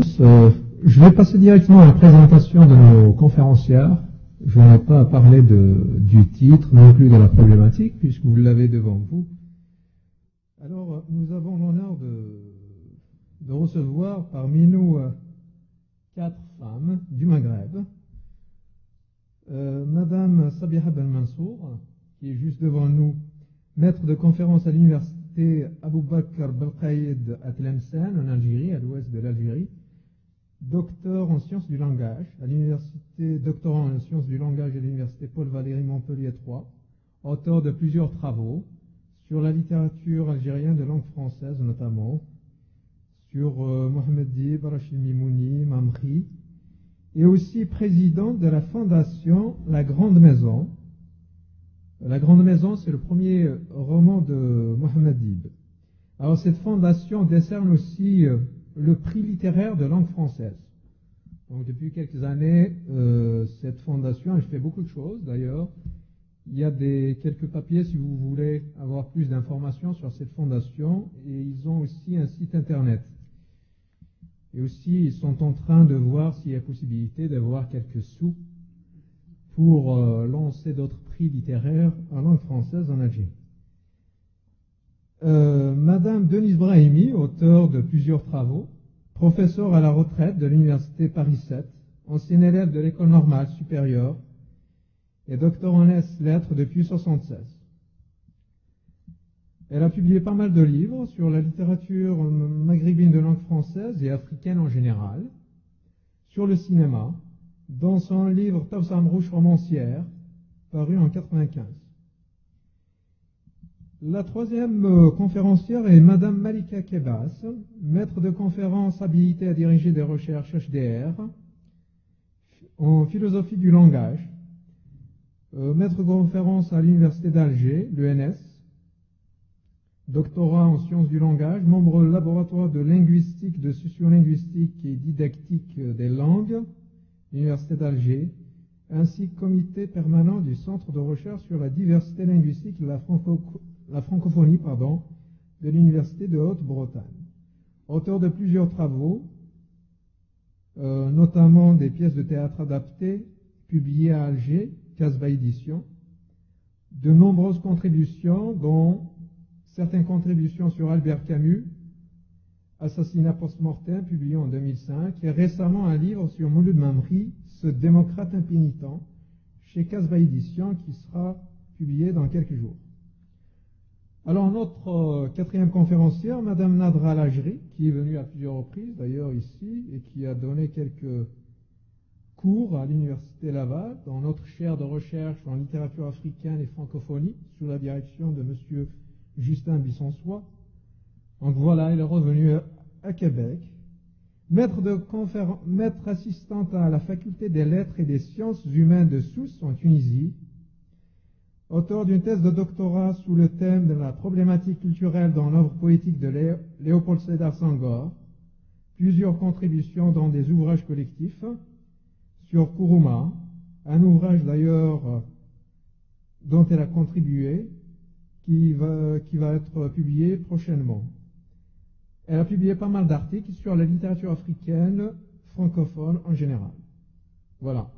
tous. Je vais passer directement à la présentation de nos conférencières. Je n'ai pas à parler du titre, non plus de la problématique, puisque vous l'avez devant vous. Alors, nous avons l'honneur de recevoir parmi nous 4 femmes du Maghreb. Madame Sabiha Ben Mansour, qui est juste devant nous, maître de conférence à l'université Abou Bakr Belkaïd à Tlemcen, en Algérie, à l'ouest de l'Algérie, docteur en sciences du langage doctorant en sciences du langage à l'université Paul Valéry Montpellier 3, auteur de plusieurs travaux sur la littérature algérienne de langue française notamment, sur Mohamed Dib, Rachid Mimouni, Mamri, et aussi président de la fondation La Grande Maison. La Grande Maison, c'est le premier roman de Mohamed Dib. Alors cette fondation décerne aussi le prix littéraire de langue française. Donc depuis quelques années, cette fondation, elle fait beaucoup de choses d'ailleurs. Il y a quelques papiers si vous voulez avoir plus d'informations sur cette fondation, et ils ont aussi un site internet. Et aussi, ils sont en train de voir s'il y a possibilité d'avoir quelques sous pour lancer d'autres prix littéraires en langue française en Algérie. Madame Denise Brahimi, auteure de plusieurs travaux, professeure à la retraite de l'université Paris 7, ancienne élève de l'école normale supérieure et docteur en lettres depuis 1976. Elle a publié pas mal de livres sur la littérature maghrébine de langue française et africaine en général, sur le cinéma, dans son livre Tawsam Rouge romancière, paru en 1995. La troisième conférencière est Madame Malika Kebas, maître de conférence habilitée à diriger des recherches HDR en philosophie du langage, maître de conférence à l'université d'Alger, l'ENS, doctorat en sciences du langage, membre du laboratoire de linguistique, de sociolinguistique et didactique des langues, l'université d'Alger, ainsi que comité permanent du Centre de recherche sur la diversité linguistique de la francophonie de l'université de Haute-Bretagne. Auteur de plusieurs travaux, notamment des pièces de théâtre adaptées publiées à Alger, Casbah Édition, de nombreuses contributions, dont certaines contributions sur Albert Camus, Assassinat post-mortem, publié en 2005, et récemment un livre sur Mouloud Mamri, ce démocrate impénitent, chez Casbah Édition, qui sera publié dans quelques jours. Alors notre quatrième conférencière, Madame Nadra Lajri, qui est venue à plusieurs reprises d'ailleurs ici, et qui a donné quelques cours à l'Université Laval, dans notre chaire de recherche en littérature africaine et francophonie, sous la direction de M. Justin Bissonsois. Donc voilà, elle est revenue à Québec. Maître assistante à la faculté des lettres et des sciences humaines de Sousse, en Tunisie. Auteur d'une thèse de doctorat sous le thème de la problématique culturelle dans l'œuvre poétique de Léopold Sédar Senghor. Plusieurs contributions dans des ouvrages collectifs sur Kourouma, un ouvrage d'ailleurs dont elle a contribué, qui va être publié prochainement. Elle a publié pas mal d'articles sur la littérature africaine francophone en général. Voilà.